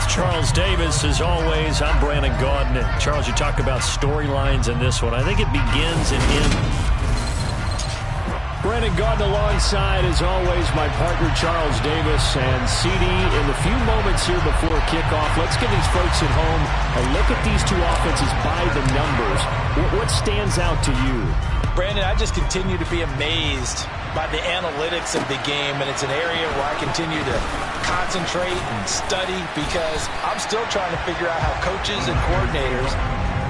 with Charles Davis. As always, I'm Brandon Gaudin. Charles, you talk about storylines in this one. I think it begins and ends. Brandon Gaudin alongside, as always, my partner Charles Davis. And CD, in the few moments here before kickoff, let's give these folks at home a look at these two offenses by the numbers. What stands out to you? Brandon, I just continue to be amazed by the analytics of the game, and it's an area where I continue to concentrate and study because I'm still trying to figure out how coaches and coordinators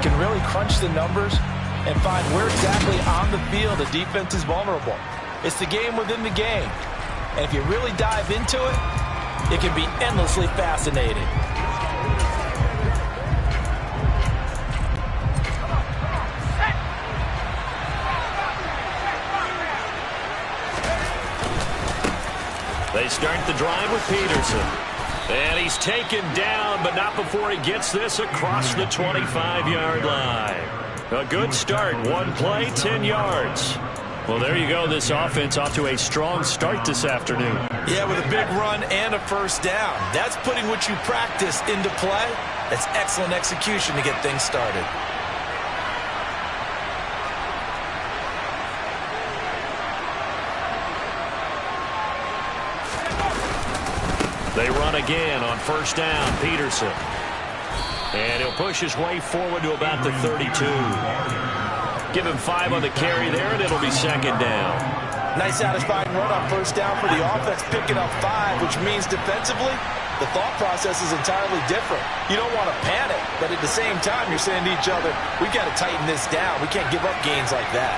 can really crunch the numbers and find where exactly on the field the defense is vulnerable. It's the game within the game, and if you really dive into it, it can be endlessly fascinating. They start the drive with Peterson. And he's taken down, but not before he gets this across the 25-yard line. A good start. One play, 10 yards. Well, there you go. This offense off to a strong start this afternoon. Yeah, with a big run and a first down. That's putting what you practice into play. That's excellent execution to get things started. They run again on first down. Peterson. And he'll push his way forward to about the 32. Give him 5 on the carry there, and it'll be second down. Nice satisfying run on first down for the offense, picking up 5, which means defensively, the thought process is entirely different. You don't want to panic, but at the same time, you're saying to each other, we've got to tighten this down. We can't give up gains like that.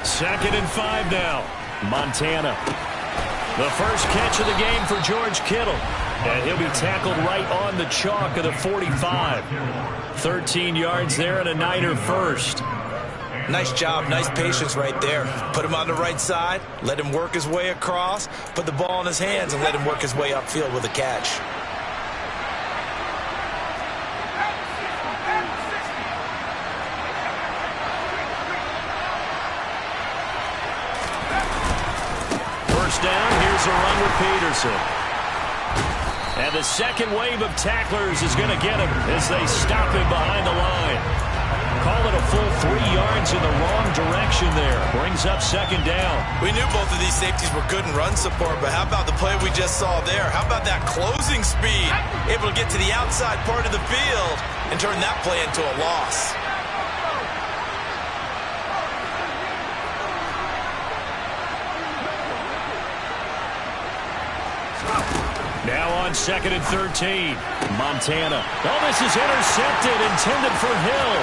Second and 5 now. Montana. The first catch of the game for George Kittle. And he'll be tackled right on the chalk of the 45. 13 yards there and a Niner first. Nice job, nice patience right there. Put him on the right side, let him work his way across, put the ball in his hands, and let him work his way upfield with a catch. Down. Here's a run with Peterson. And the second wave of tacklers is going to get him as they stop him behind the line. Call it a full 3 yards in the wrong direction there. Brings up second down. We knew both of these safeties were good in run support, but how about the play we just saw there? How about that closing speed? Able to get to the outside part of the field and turn that play into a loss. Now on second and 13. Montana. Oh, this is intercepted, intended for Hill.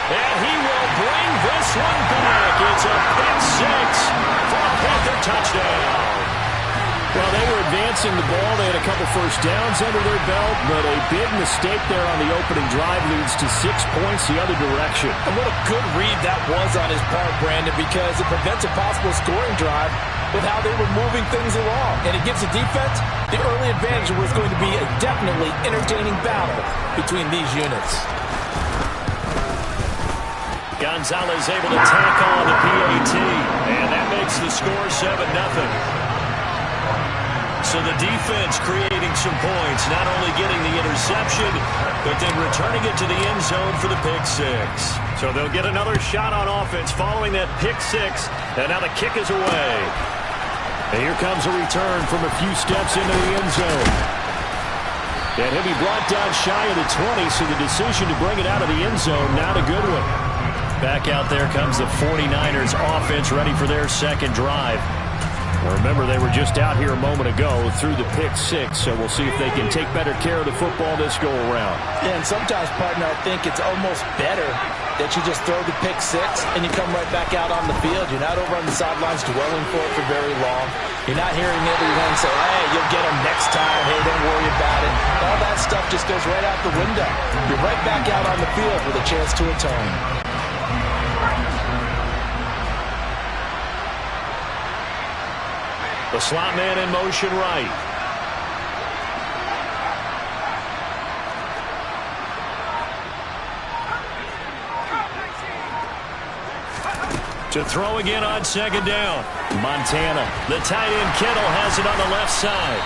And he will bring this one back. It's a pick 6 for a Panther touchdown. Well, they were advancing the ball. They had a couple first downs under their belt, but a big mistake there on the opening drive leads to 6 points the other direction. And what a good read that was on his part, Brandon, because it prevents a possible scoring drive with how they were moving things along. And it gives the defense the early advantage of what's going to be a definitely entertaining battle between these units. Gonzalez able to tackle on the PAT, and that makes the score 7-0. So the defense creating some points, not only getting the interception, but then returning it to the end zone for the pick 6. So they'll get another shot on offense following that pick 6, and now the kick is away. And here comes a return from a few steps into the end zone. And he'll be brought down shy of the 20, so the decision to bring it out of the end zone, not a good one. Back out there comes the 49ers offense ready for their second drive. Remember, they were just out here a moment ago through the pick 6, so we'll see if they can take better care of the football this go-around. Yeah, and sometimes, partner, I think it's almost better that you just throw the pick 6 and you come right back out on the field. You're not over on the sidelines dwelling for it for very long. You're not hearing everyone say, hey, you'll get them next time. Hey, don't worry about it. All that stuff just goes right out the window. You're right back out on the field with a chance to atone. The slot man in motion right. To throw again on second down. Montana. The tight end Kittle has it on the left side.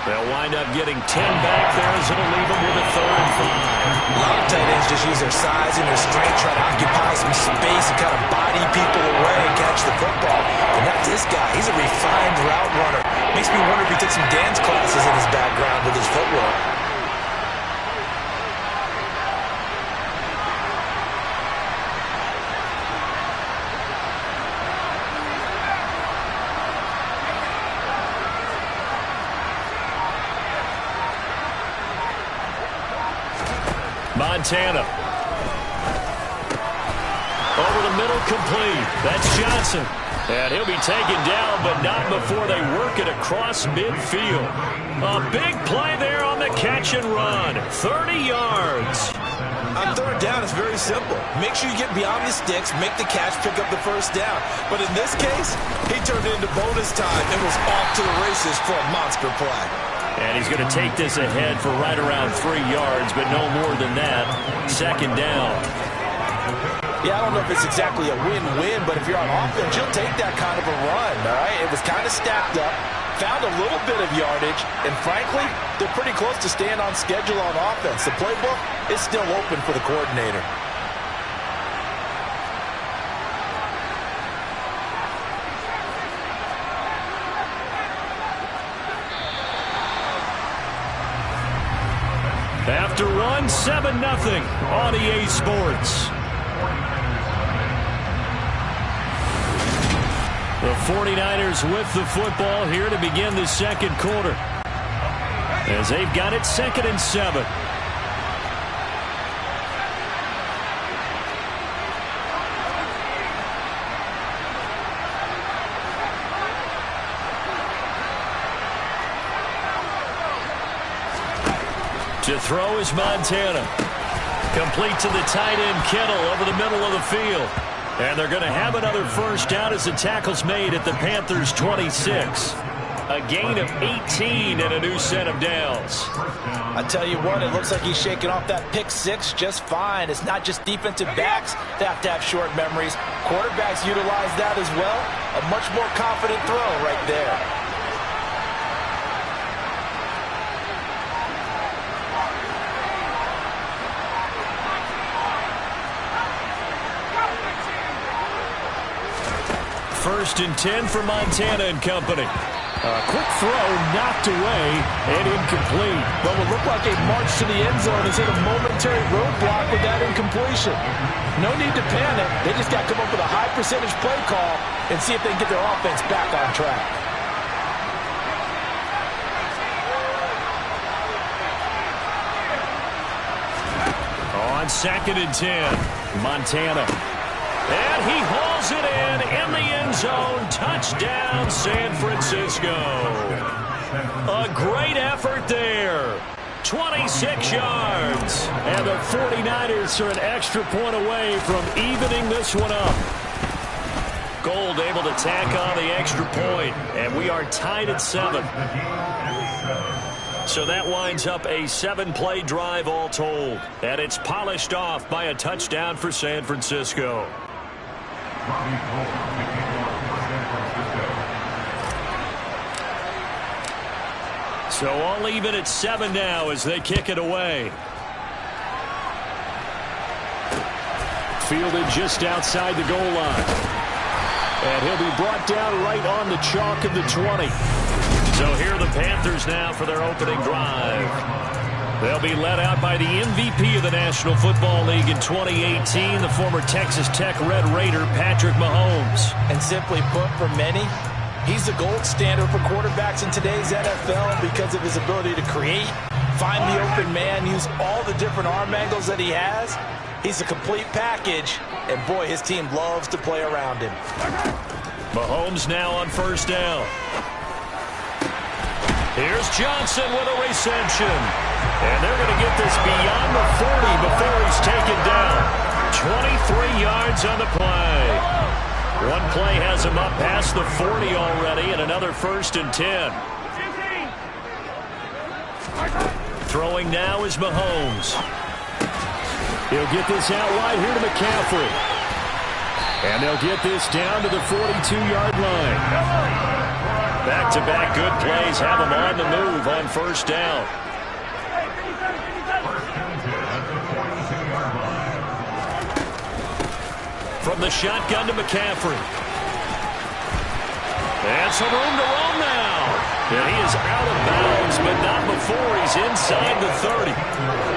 They'll wind up getting 10 back there as it'll leave them with a 3rd and 5. A lot of tight ends just use their size and their strength, try to occupy some space and kind of body people away and catch the football. But not this guy. He's a refined route runner. Makes me wonder if he took some dance classes in his background with his footwork. Montana. Over the middle, complete. That's Johnson. And he'll be taken down, but not before they work it across midfield. A big play there on the catch and run. 30 yards. On 3rd down, it's very simple. Make sure you get beyond the sticks, make the catch, pick up the 1st down. But in this case, he turned it into bonus time and was off to the races for a monster play. And he's going to take this ahead for right around 3 yards, but no more than that. 2nd down. Yeah, I don't know if it's exactly a win-win, but if you're on offense, you'll take that kind of a run, all right? It was kind of stacked up, found a little bit of yardage, and frankly, they're pretty close to staying on schedule on offense. The playbook is still open for the coordinator. After one, 7-0 on EA Sports. The 49ers with the football here to begin the 2nd quarter, as they've got it 2nd and 7. To throw is Montana. Complete to the tight end Kittle over the middle of the field. And they're going to have another 1st down as the tackle's made at the Panthers' 26. A gain of 18 and a new set of downs. I tell you what, it looks like he's shaking off that pick 6 just fine. It's not just defensive backs that have to have short memories. Quarterbacks utilize that as well. A much more confident throw right there. First and 10 for Montana and company. A quick throw knocked away and incomplete. But what looked like a march to the end zone has hit a momentary roadblock with that incompletion. No need to panic. They just got to come up with a high percentage play call and see if they can get their offense back on track. On 2nd and 10, Montana. And he hauls it in the end zone. Touchdown, San Francisco. A great effort there. 26 yards. And the 49ers are an extra point away from evening this one up. Gold able to tack on the extra point. And we are tied at 7. So that winds up a 7-play drive all told. And it's polished off by a touchdown for San Francisco. So all even at 7 now as they kick it away. Fielded just outside the goal line. And he'll be brought down right on the chalk of the 20. So here are the Panthers now for their opening drive. They'll be led out by the MVP of the National Football League in 2018, the former Texas Tech Red Raider, Patrick Mahomes. And simply put, for many, he's the gold standard for quarterbacks in today's NFL because of his ability to create, find the open man, use all the different arm angles that he has. He's a complete package, and boy, his team loves to play around him. Mahomes now on 1st down. Here's Johnson with a reception. And they're going to get this beyond the 40 before he's taken down. 23 yards on the play. One play has him up past the 40 already, and another 1st and 10. Throwing now is Mahomes. He'll get this out wide here to McCaffrey. And they'll get this down to the 42-yard line. Back-to-back good plays have them on the move on first down. From the shotgun to McCaffrey. And some room to roam now. And he is out of bounds, but not before he's inside the 30.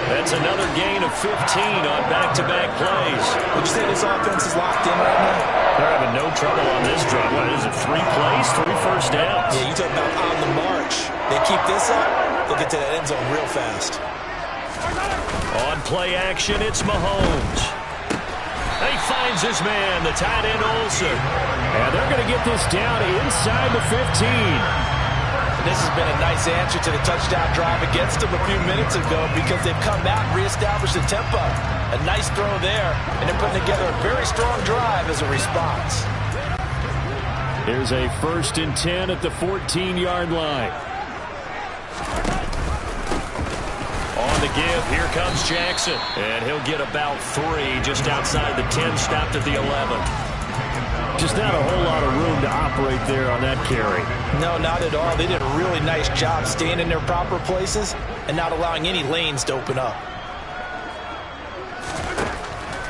That's another gain of 15 on back-to-back plays. Would you say this offense is locked in right now? They're having no trouble on this drive. What is it, 3 plays, 3 first downs? Yeah, you talk about on the march. They keep this up, they'll get to that end zone real fast. On play action, it's Mahomes. He finds his man, the tight end Olsen. And they're going to get this down inside the 15. This has been a nice answer to the touchdown drive against them a few minutes ago because they've come out and reestablished the tempo. A nice throw there, and they're putting together a very strong drive as a response. Here's a 1st and 10 at the 14-yard line. On the give, here comes Jackson. And he'll get about 3 just outside the 10, stopped at the 11. Just not a whole lot of room to operate there on that carry. No, not at all. They did a really nice job staying in their proper places and not allowing any lanes to open up.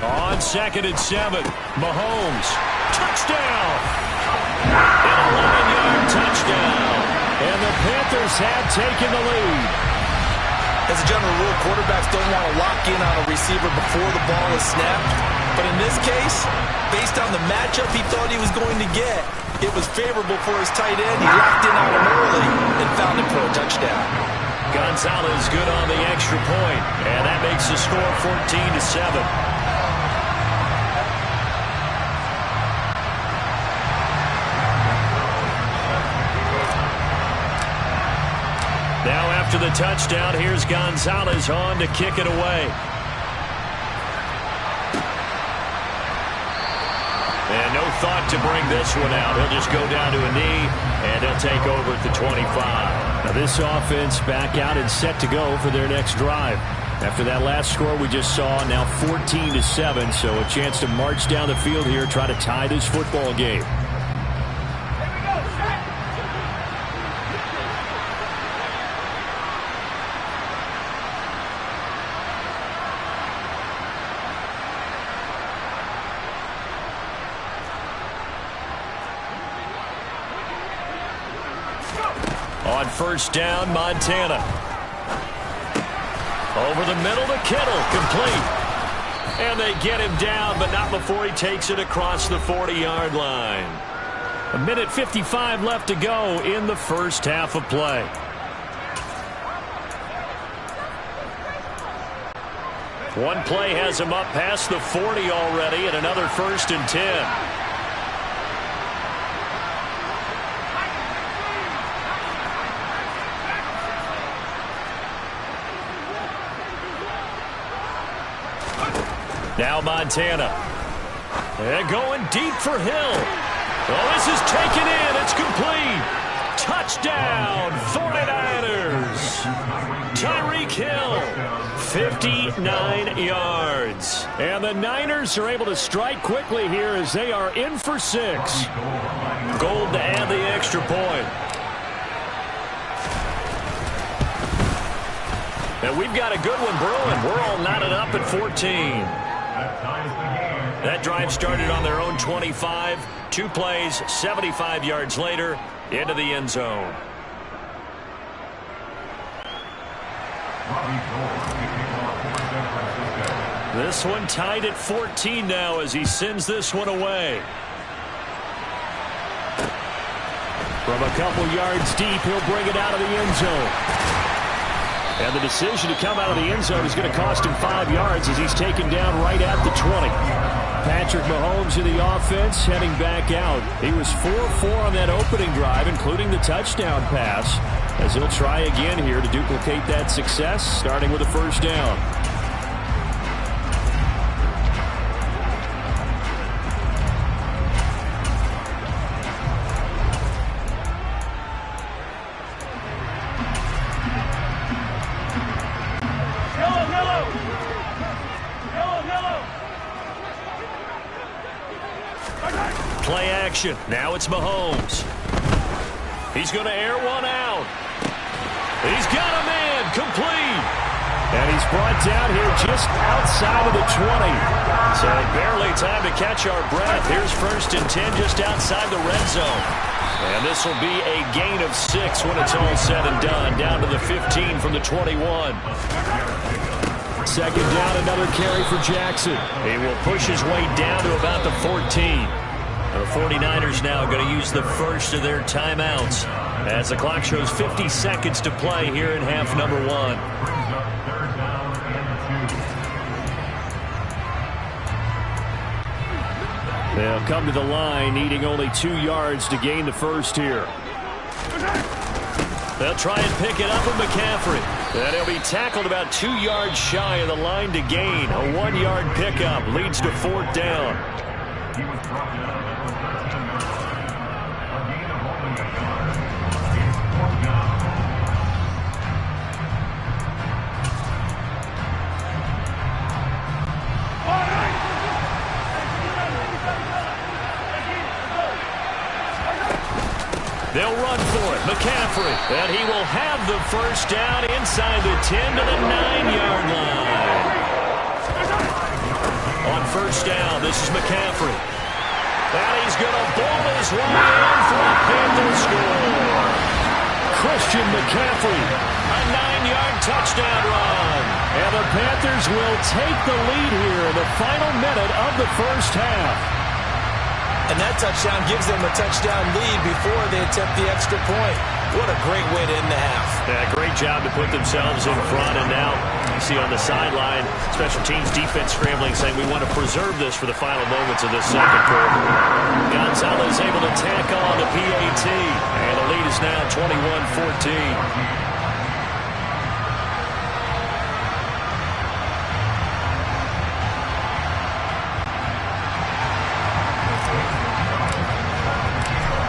On 2nd and 7, Mahomes. Touchdown! An 11-yard touchdown. And the Panthers have taken the lead. As a general rule, quarterbacks don't want to lock in on a receiver before the ball is snapped. But in this case, based on the matchup he thought he was going to get, it was favorable for his tight end. He locked in on him early and found him for a touchdown. Gonzalez good on the extra point, and that makes the score 14-7. Now after the touchdown, here's Gonzalez on to kick it away. And no thought to bring this one out. He'll just go down to a knee, and he'll take over at the 25. Now this offense back out and set to go for their next drive. After that last score we just saw, now 14-7, so a chance to march down the field here, try to tie this football game. On first down, Montana. Over the middle to Kittle, complete. And they get him down, but not before he takes it across the 40-yard line. 1:55 left to go in the first half of play. One play has him up past the 40 already, and another 1st and 10. Now Montana. And going deep for Hill. Oh, this is taken in. It's complete. Touchdown, 49ers. Tyreek Hill, 59 yards. And the Niners are able to strike quickly here as they are in for 6. Gold to add the extra point. And we've got a good one brewing. We're all knotted up at 14. That drive started on their own 25. 2 plays, 75 yards later, into the end zone. This one tied at 14 now as he sends this one away. From a couple yards deep, he'll bring it out of the end zone. And the decision to come out of the end zone is going to cost him 5 yards as he's taken down right at the 20. Patrick Mahomes in the offense heading back out. He was 4-4 on that opening drive, including the touchdown pass, as he'll try again here to duplicate that success, starting with a first down. possession. Now it's Mahomes. He's going to air one out. He's got a man, complete. And he's brought down here just outside of the 20. So barely time to catch our breath. Here's 1st and 10 just outside the red zone. And this will be a gain of 6 when it's all said and done. Down to the 15 from the 21. 2nd down, another carry for Jackson. He will push his way down to about the 14. The 49ers now going to use the first of their timeouts as the clock shows 50 seconds to play here in half number 1. They'll come to the line needing only 2 yards to gain the first here. They'll try and pick it up with McCaffrey. And he'll be tackled about 2 yards shy of the line to gain. A 1-yard pickup leads to 4th down. They'll run for it. McCaffrey. And he will have the first down inside the 10 to the 9-yard line. On 1st down, this is McCaffrey. And he's going to ball his way in for a Panther score. Christian McCaffrey. A 9-yard touchdown run. And the Panthers will take the lead here in the final minute of the first half. And that touchdown gives them a touchdown lead before they attempt the extra point. What a great way to end the half. Yeah, great job to put themselves in front. And now you see on the sideline, special teams defense scrambling, saying we want to preserve this for the final moments of this second quarter. Gonzalez able to tack on the PAT. And the lead is now 21-14.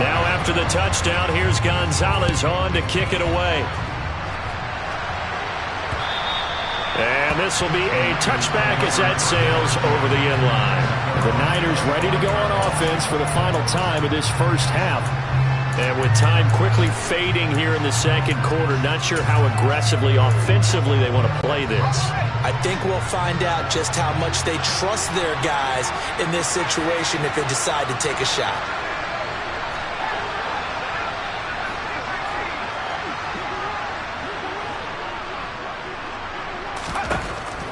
Now after the touchdown, here's Gonzalez on to kick it away. And this will be a touchback as that sails over the end line. The Niners ready to go on offense for the final time of this first half. And with time quickly fading here in the second quarter, not sure how aggressively, offensively they want to play this. I think we'll find out just how much they trust their guys in this situation if they decide to take a shot.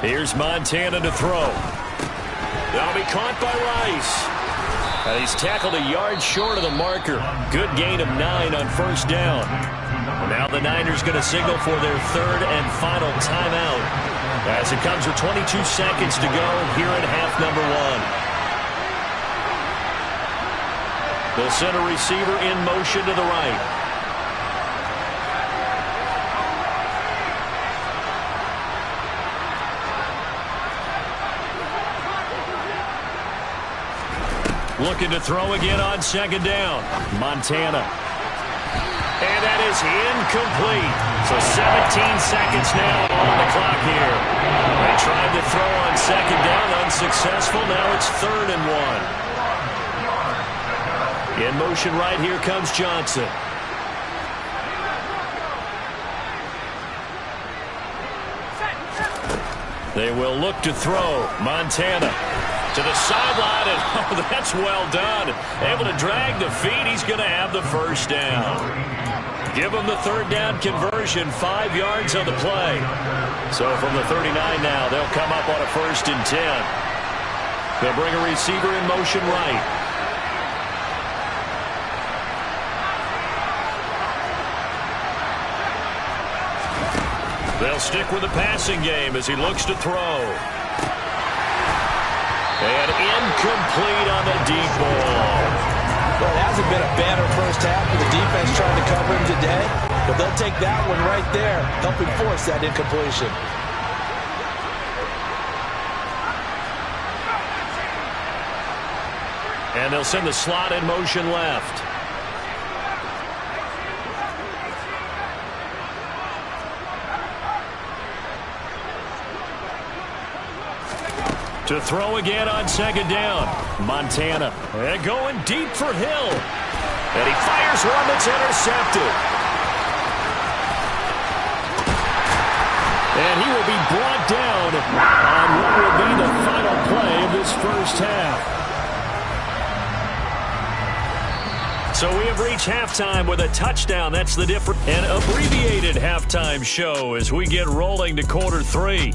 Here's Montana to throw. That'll be caught by Rice. And he's tackled a yard short of the marker. Good gain of 9 on 1st down. And now the Niners going to signal for their 3rd and final timeout as it comes with 22 seconds to go here in half number 1. They'll send a receiver in motion to the right. Looking to throw again on 2nd down. Montana. And that is incomplete. So 17 seconds now on the clock here. They tried to throw on 2nd down, unsuccessful. Now it's 3rd and 1. In motion right here comes Johnson. They will look to throw. Montana. To the sideline, and oh, that's well done. Able to drag the feet. He's going to have the first down. Give him the 3rd down conversion, 5 yards on the play. So from the 39 now, they'll come up on a 1st and 10. They'll bring a receiver in motion right. They'll stick with the passing game as he looks to throw. And incomplete on the deep ball. Well, it hasn't been a banner first half for the defense trying to cover him today, but they'll take that one right there, helping force that incompletion. And they'll send the slot in motion left. To throw again on second down. Montana. And going deep for Hill. And he fires one that's intercepted. And he will be brought down on what will be the final play of this first half. So we have reached halftime with a touchdown. That's the difference. An abbreviated halftime show as we get rolling to quarter 3.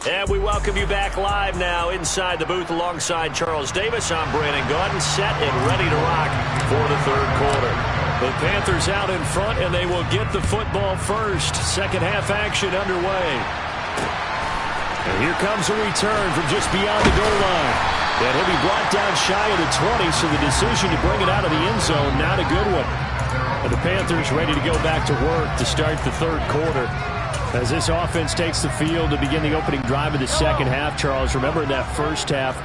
And we welcome you back live now inside the booth alongside Charles Davis. I'm Brandon Gaudin, set and ready to rock for the third quarter. The Panthers out in front, and they will get the football first. Second half action underway. And here comes a return from just beyond the goal line. And he'll be brought down shy of the 20, so the decision to bring it out of the end zone, not a good one. And the Panthers ready to go back to work to start the third quarter. As this offense takes the field to begin the opening drive of the second half, Charles, remember in that first half,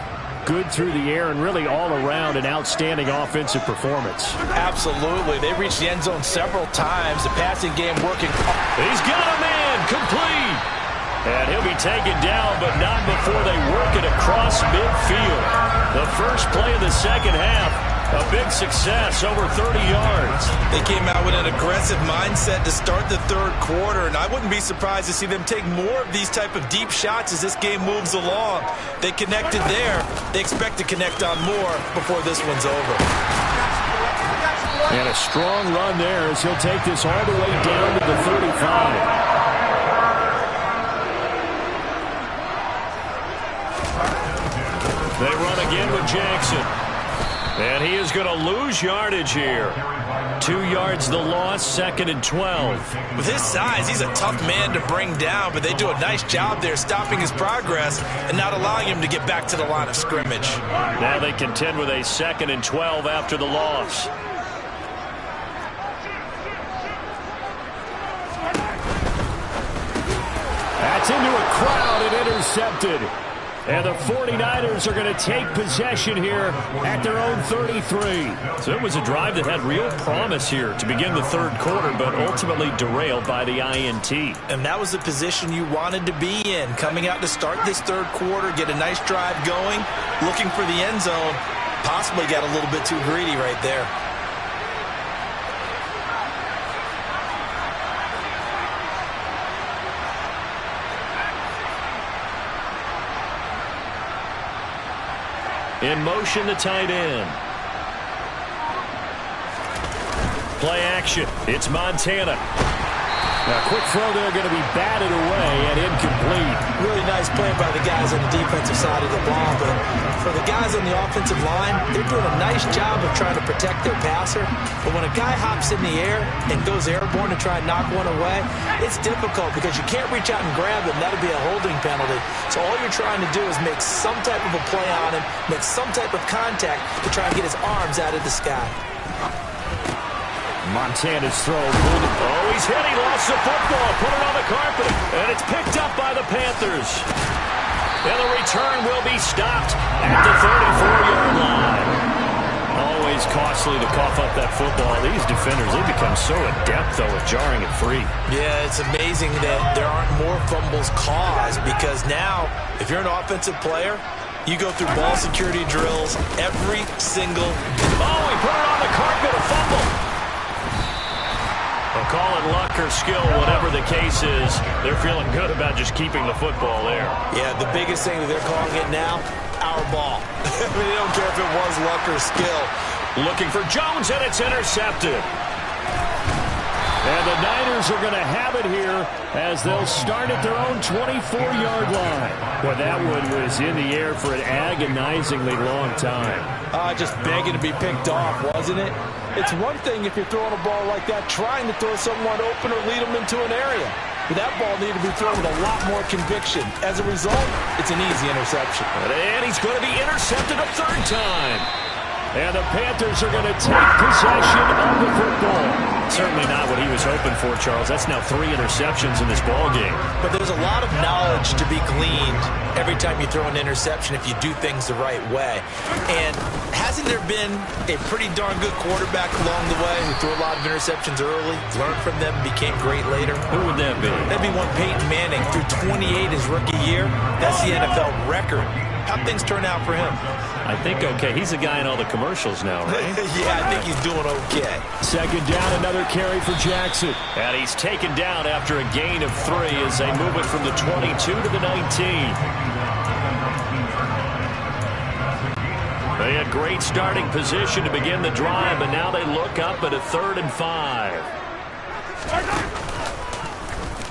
good through the air and really all around an outstanding offensive performance. Absolutely. They reached the end zone several times. The passing game working. He's got a man complete. And he'll be taken down, but not before they work it across midfield. The first play of the second half, a big success, over 30 yards. They came out with an aggressive mindset to start the third quarter, and I wouldn't be surprised to see them take more of these type of deep shots as this game moves along. They connected there. They expect to connect on more before this one's over. And a strong run there as he'll take this all the way down to the 35. They run again with Jackson. And he is going to lose yardage here. 2 yards the loss, second and 12. With his size, he's a tough man to bring down, but they do a nice job there stopping his progress and not allowing him to get back to the line of scrimmage. Now they contend with a second and 12 after the loss. That's into a crowd and intercepted. And the 49ers are going to take possession here at their own 33. So it was a drive that had real promise here to begin the third quarter, but ultimately derailed by the INT. And that was the position you wanted to be in, coming out to start this third quarter, get a nice drive going, looking for the end zone. Possibly got a little bit too greedy right there. In motion, the tight end. Play action. It's Montana. Now, quick throw there going to be batted away and incomplete. Really nice play by the guys on the defensive side of the ball, but for the guys on the offensive line, they're doing a nice job of trying to protect their passer. But when a guy hops in the air and goes airborne to try and knock one away, it's difficult because you can't reach out and grab him. That'll be a holding penalty. So all you're trying to do is make some type of a play on him, make some type of contact to try and get his arms out of the sky. Montana's throw. Oh, he's hit. He lost the football. Put it on the carpet. And it's picked up by the Panthers. And the return will be stopped at the 34-yard line. Always costly to cough up that football. These defenders, they become so adept, though, at jarring it free. Yeah, it's amazing that there aren't more fumbles caused because now, if you're an offensive player, you go through ball security drills every single. Oh, he put it on the carpet. A fumble. Well, call it luck or skill, whatever the case is, they're feeling good about just keeping the football there. Yeah, the biggest thing that they're calling it now, our ball. I mean, they don't care if it was luck or skill. Looking for Jones, and it's intercepted. And the Niners are going to have it here as they'll start at their own 24-yard line. Well, that one was in the air for an agonizingly long time. Just begging to be picked off, wasn't it? It's one thing if you're throwing a ball like that, trying to throw someone open or lead them into an area. But that ball needed to be thrown with a lot more conviction. As a result, it's an easy interception. And he's going to be intercepted a third time. And the Panthers are going to take possession of the football. Certainly not what he was hoping for, Charles. That's now 3 interceptions in this ball game. But there's a lot of knowledge to be gleaned every time you throw an interception if you do things the right way. And hasn't there been a pretty darn good quarterback along the way who threw a lot of interceptions early, learned from them, became great later? Who would that be? That'd be one Peyton Manning. Threw 28 his rookie year. That's the NFL record. How'd things turn out for him? I think okay. He's the guy in all the commercials now, right? Yeah, I think he's doing okay. Second down, another carry for Jackson. And he's taken down after a gain of 3 as they move it from the 22 to the 19. They had great starting position to begin the drive, but now they look up at a 3rd and 5.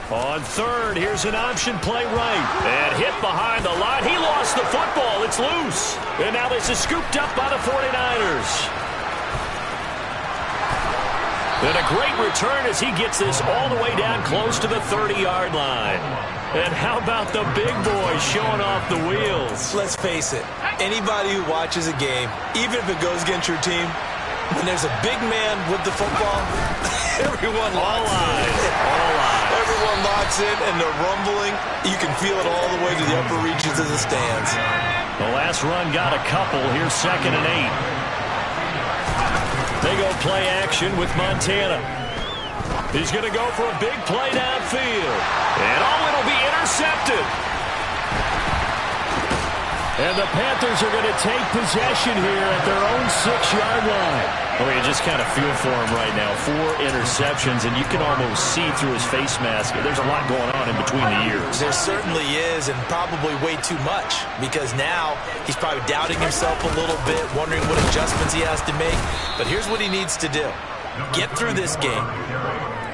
On 3rd, here's an option play right. And hit behind the line. He lost the football. It's loose. And now this is scooped up by the 49ers. And a great return as he gets this all the way down close to the 30-yard line. And how about the big boy showing off the wheels? Let's face it, anybody who watches a game, even if it goes against your team, when there's a big man with the football, everyone locks in. All eyes. Everyone locks in, and the rumbling, you can feel it all the way to the upper reaches of the stands. The last run got a couple. Here's 2nd and 8. They go play action with Montana. He's going to go for a big play downfield. And it'll be intercepted. And the Panthers are going to take possession here at their own 6-yard line. Oh, you just kind of feel for him right now. 4 interceptions, and you can almost see through his face mask. There's a lot going on in between the ears. There certainly is, and probably way too much, because now he's probably doubting himself a little bit, wondering what adjustments he has to make. But here's what he needs to do. Get through this game.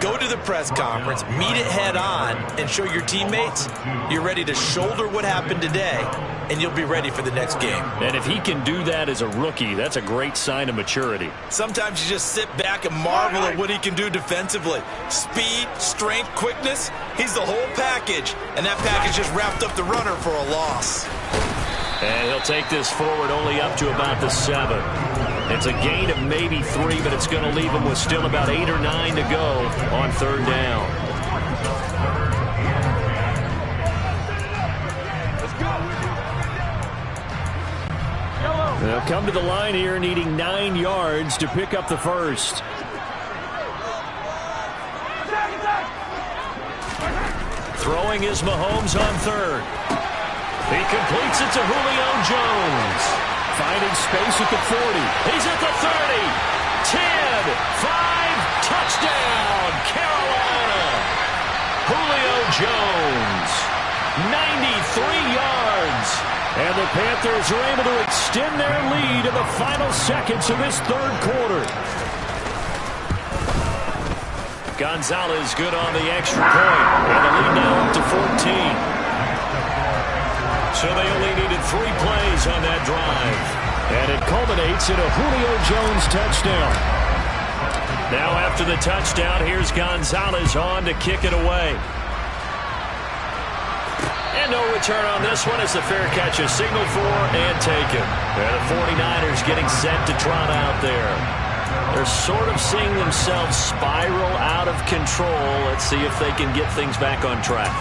Go to the press conference, meet it head on, and show your teammates you're ready to shoulder what happened today, and you'll be ready for the next game. And if he can do that as a rookie, that's a great sign of maturity. Sometimes you just sit back and marvel at what he can do defensively. Speed, strength, quickness, he's the whole package, and that package just wrapped up the runner for a loss. And he'll take this forward only up to about the 7. It's a gain of maybe 3, but it's going to leave him with still about 8 or 9 to go on 3rd down. They'll come to the line here needing 9 yards to pick up the first. Throwing is Mahomes on 3rd. He completes it to Julio Jones. Finding space at the 40. He's at the 30. 10, 5, touchdown, Carolina. Julio Jones, 93 yards. And the Panthers are able to extend their lead in the final seconds of this 3rd quarter. Gonzalez good on the extra point. And the lead now up to 14. So they only needed 3 plays on that drive. And it culminates in a Julio Jones touchdown. Now after the touchdown, here's Gonzalez on to kick it away. And no return on this one as the fair catch is signaled for and taken. And the 49ers getting set to trot out there. They're sort of seeing themselves spiral out of control. Let's see if they can get things back on track.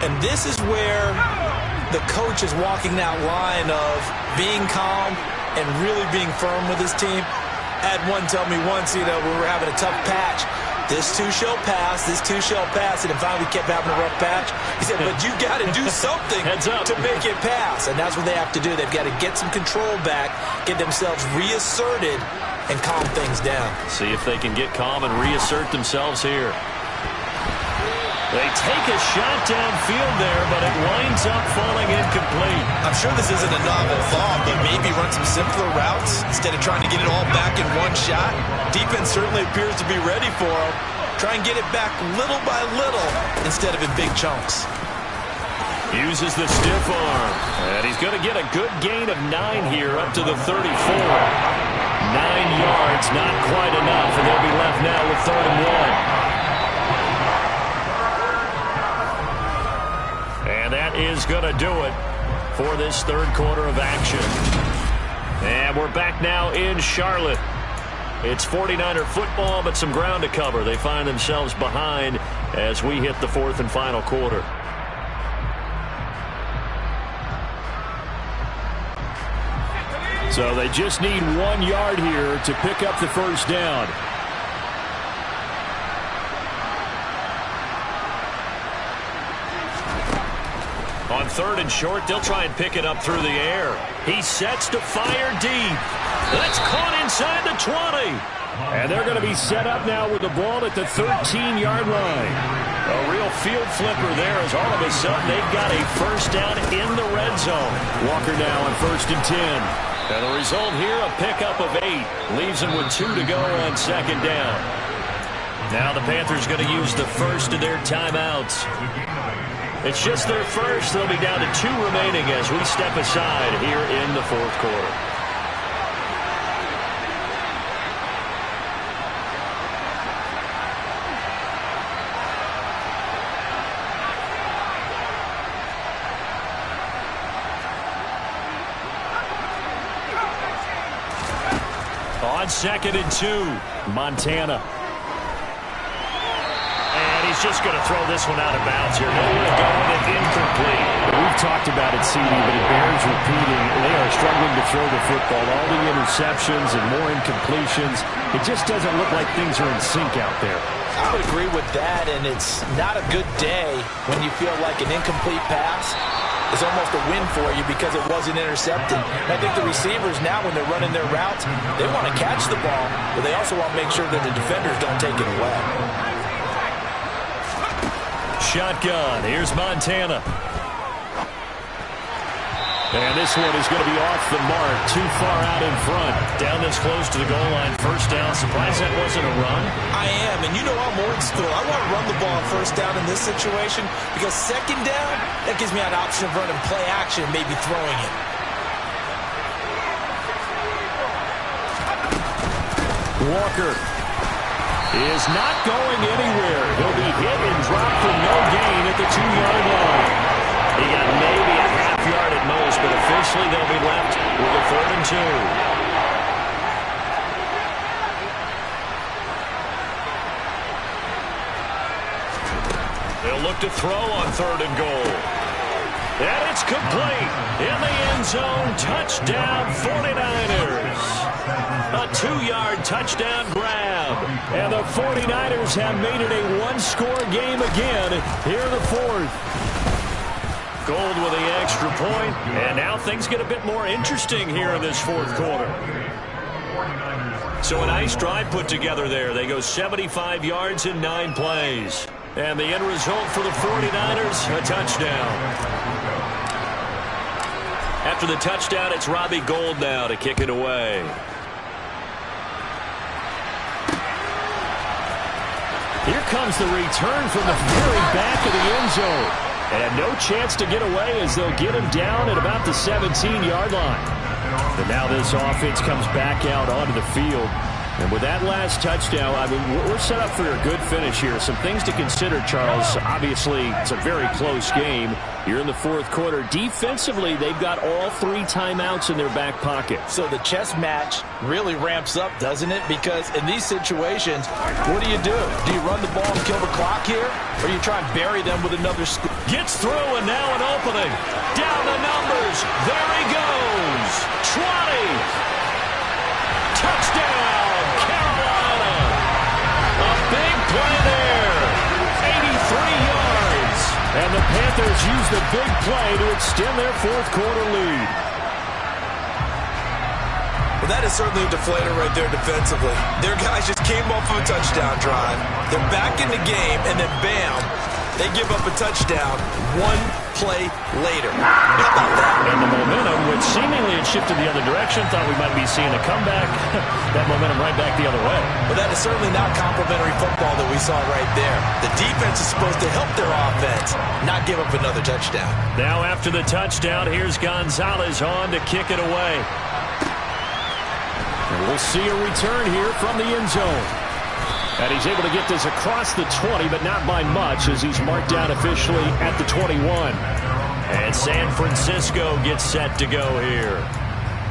And this is where the coach is walking that line of being calm and really being firm with his team. I had one tell me once, we were having a tough patch. This too shall pass, this too shall pass. And finally we kept having a rough patch. He said, but you got to do something to make it pass. And that's what they have to do. They've got to get some control back, get themselves reasserted, and calm things down. See if they can get calm and reassert themselves here. They take a shot downfield there, but it winds up falling incomplete. I'm sure this isn't a novel thought, but maybe run some simpler routes instead of trying to get it all back in one shot. Defense certainly appears to be ready for him. Try and get it back little by little instead of in big chunks. Uses the stiff arm, and he's going to get a good gain of 9 here up to the 34. 9 yards, not quite enough, and they'll be left now with 3rd and 1. And that is going to do it for this 3rd quarter of action. And And we're back now in Charlotte. It's 49er football, but some ground to cover. They find themselves behind as we hit the fourth and final quarter. So they just need 1 yard here to pick up the first down. On third and short, they'll try and pick it up through the air. He sets to fire deep. That's caught inside the 20. And they're going to be set up now with the ball at the 13-yard line. A real field flipper there as all of a sudden they've got a first down in the red zone. Walker now on 1st and 10. And the result here, a pickup of 8. Leaves them with 2 to go on 2nd down. Now the Panthers going to use the first of their timeouts. It's just their first. They'll be down to 2 remaining as we step aside here in the fourth quarter. On 2nd and 2, Montana. He's just going to throw this one out of bounds here. Nowhere to go with it, incomplete. We've talked about it, CD, but it bears repeating. They are struggling to throw the football. All the interceptions and more incompletions. It just doesn't look like things are in sync out there. I would agree with that, and it's not a good day when you feel like an incomplete pass is almost a win for you because it wasn't intercepted. And I think the receivers now, when they're running their routes, they want to catch the ball, but they also want to make sure that the defenders don't take it away. Shotgun. Here's Montana. And this one is going to be off the mark. Too far out in front. Down this close to the goal line. First down. Surprised that wasn't a run. I am. And you know I'm old school. I want to run the ball on first down in this situation because 2nd down, that gives me an option of running play action, maybe throwing it. Walker is not going anywhere. He'll be hit and dropped for no gain at the 2-yard line. He got maybe a half yard at most, but officially they'll be left with a 3rd and 2. They'll look to throw on 3rd and goal. And it's complete. In the end zone, touchdown 49ers. A 2-yard touchdown grab. And the 49ers have made it a 1-score game again here in the 4th. Gold with the extra point. And now things get a bit more interesting here in this 4th quarter. So a nice drive put together there. They go 75 yards in 9 plays. And the end result for the 49ers, a touchdown. After the touchdown, it's Robbie Gould now to kick it away. Here comes the return from the very back of the end zone. And no chance to get away as they'll get him down at about the 17-yard line. And now this offense comes back out onto the field. And with that last touchdown, I mean, we're set up for a good finish here. Some things to consider, Charles. Obviously, it's a very close game. You're in the 4th quarter. Defensively, they've got all 3 timeouts in their back pocket. So the chess match really ramps up, doesn't it? Because in these situations, what do? Do you run the ball and kill the clock here? Or do you try and bury them with another score? Gets through and now an opening. Down the numbers. There he goes. 20. Touchdown. Big play there. 83 yards. And the Panthers use the big play to extend their 4th quarter lead. Well, that is certainly a deflator right there defensively. Their guys just came off of a touchdown drive. They're back in the game, and then bam, they give up a touchdown 1 play later. How about that? And the momentum, which seemingly had shifted the other direction, thought we might be seeing a comeback. That momentum right back the other way. But that is certainly not complimentary football that we saw right there. The defense is supposed to help their offense, not give up another touchdown. Now after the touchdown, here's Gonzalez on to kick it away. And we'll see a return here from the end zone. And he's able to get this across the 20, but not by much as he's marked down officially at the 21. And San Francisco gets set to go here.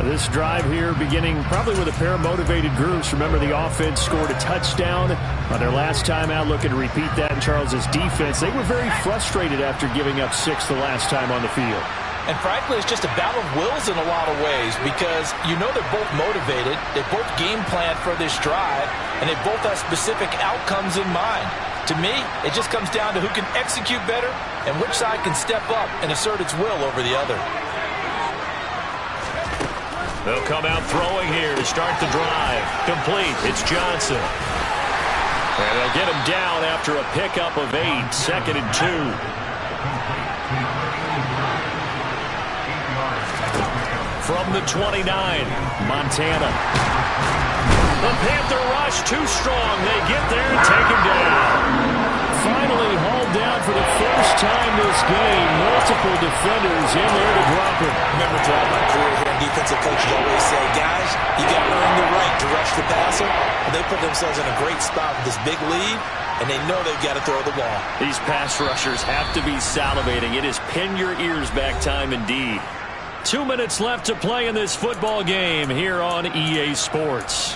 This drive here beginning probably with a pair of motivated groups. Remember, the offense scored a touchdown on their last time out, looking to repeat that in Charles's defense. They were very frustrated after giving up 6 the last time on the field. And frankly, it's just a battle of wills in a lot of ways because you know they're both motivated, they both game planned for this drive, and they both have specific outcomes in mind. To me, it just comes down to who can execute better and which side can step up and assert its will over the other. They'll come out throwing here to start the drive. Complete. It's Johnson. And they'll get him down after a pickup of 8. 2nd and 2. From the 29, Montana. The Panther rush too strong. They get there and take him down. Finally hauled down for the first time this game. Multiple defenders in there to drop him. Remember, throughout my career here, defensive coaches always say, guys, you got to earn the right to rush the passer. And they put themselves in a great spot with this big lead, and they know they've got to throw the ball. These pass rushers have to be salivating. It is pin your ears back time indeed. 2 minutes left to play in this football game here on EA Sports.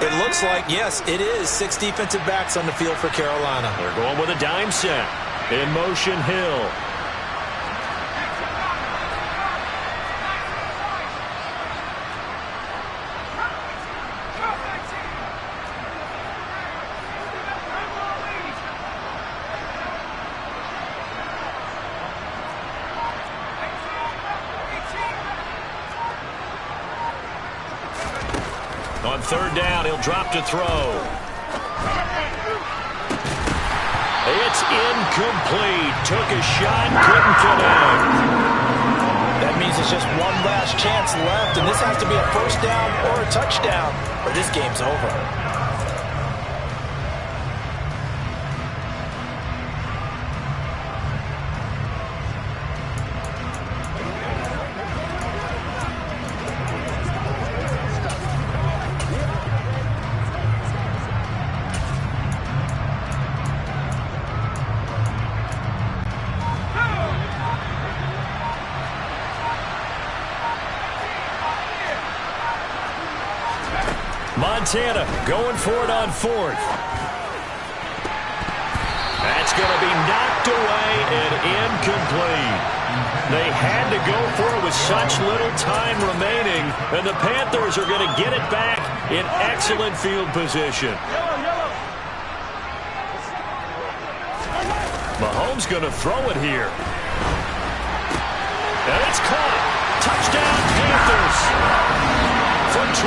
It looks like, yes, it is 6 defensive backs on the field for Carolina. They're going with a dime set. In motion, Hill. On 3rd down, he'll drop to throw. It's incomplete. Took a shot, couldn't connect. That means it's just one last chance left, and this has to be a 1st down or a touchdown, or this game's over. Montana going for it on 4th. That's going to be knocked away and incomplete. They had to go for it with such little time remaining, and the Panthers are going to get it back in excellent field position. Mahomes going to throw it here. And it's caught. Touchdown, Panthers. From 21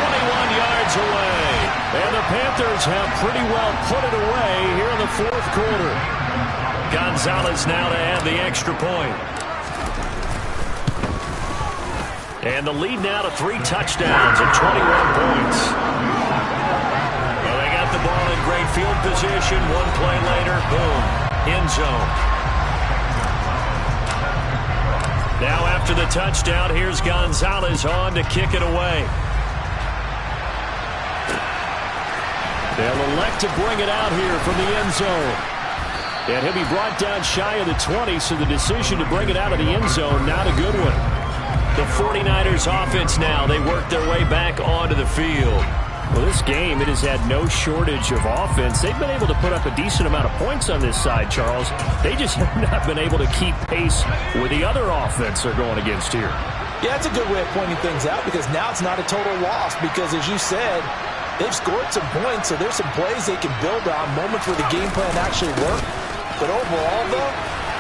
yards away. And the Panthers have pretty well put it away here in the 4th quarter. Gonzalez now to add the extra point. And the lead now to 3 touchdowns and 21 points. Well, they got the ball in great field position. One play later, boom, end zone. Now after the touchdown, here's Gonzalez on to kick it away. They'll elect to bring it out here from the end zone. And he'll be brought down shy of the 20, so the decision to bring it out of the end zone, not a good one. The 49ers offense now, they work their way back onto the field. Well, this game, it has had no shortage of offense. They've been able to put up a decent amount of points on this side, Charles. They just have not been able to keep pace with the other offense they're going against here. Yeah, it's a good way of pointing things out because now it's not a total loss because, as you said, they've scored some points, so there's some plays they can build on, moments where the game plan actually worked. But overall, though,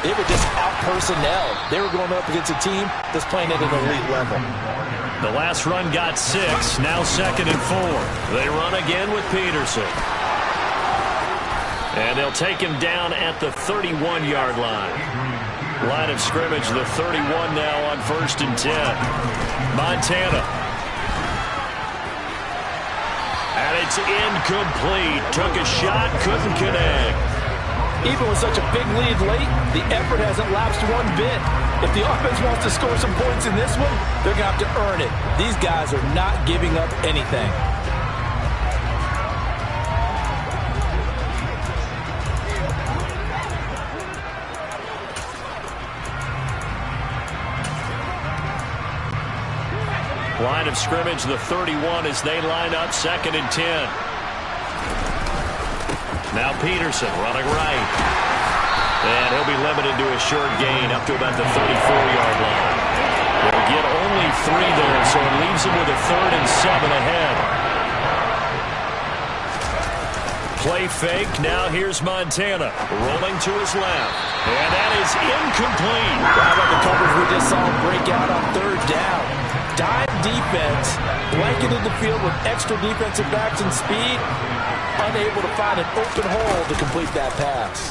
they were just out-personnel. They were going up against a team that's playing at an elite level. The last run got 6, now 2nd and 4. They run again with Peterson. And they'll take him down at the 31-yard line. Line of scrimmage, the 31 now on 1st and 10. Montana. And it's incomplete. Took a shot, couldn't connect. Even with such a big lead late, the effort hasn't lapsed one bit. If the offense wants to score some points in this one, they're going to have to earn it. These guys are not giving up anything. Line of scrimmage, the 31 as they line up 2nd and 10. Now Peterson running right. And he'll be limited to a short gain up to about the 34-yard line. They'll get only 3 there, so it leaves him with a 3rd and 7 ahead. Play fake. Now here's Montana rolling to his left. And that is incomplete. How about the coverage we just saw break out on 3rd down? Dime defense, blanketed the field with extra defensive backs and speed, unable to find an open hole to complete that pass.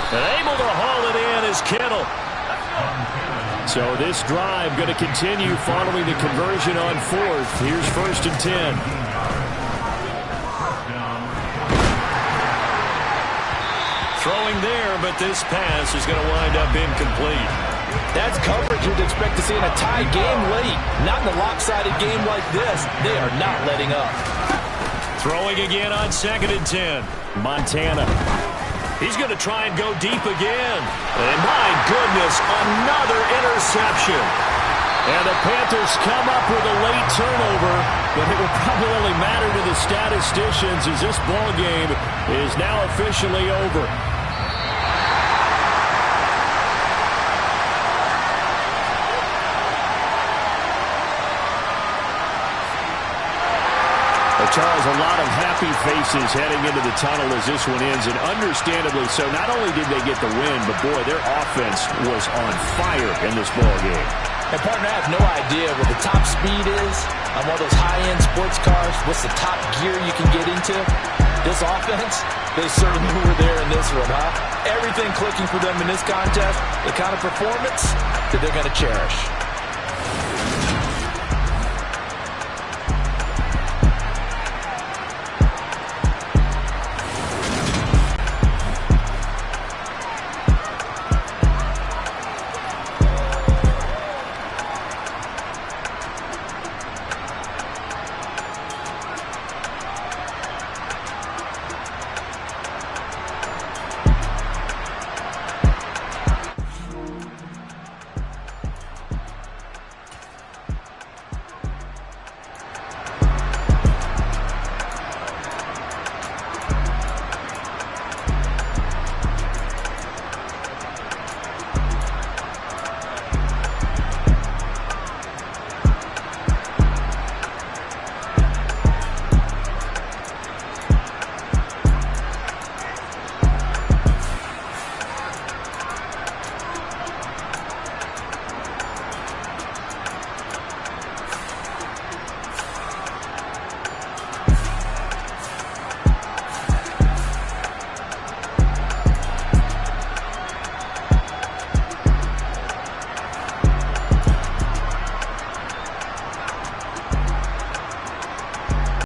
And able to haul it in is Kittle. So this drive going to continue following the conversion on 4th. Here's 1st and 10. Throwing there, but this pass is going to wind up incomplete. That's coverage you'd expect to see in a tie game late. Not in a lopsided game like this. They are not letting up. Throwing again on 2nd and 10. Montana. He's going to try and go deep again. And my goodness, another interception. And the Panthers come up with a late turnover, but it will probably only matter to the statisticians as this ball game is now officially over. Charles, a lot of happy faces heading into the tunnel as this one ends, and understandably so. Not only did they get the win, but boy, their offense was on fire in this ball game. And partner, I have no idea what the top speed is on one of those high-end sports cars. What's the top gear you can get into? This offense, they certainly were there in this one, huh? Everything clicking for them in this contest, the kind of performance that they're going to cherish.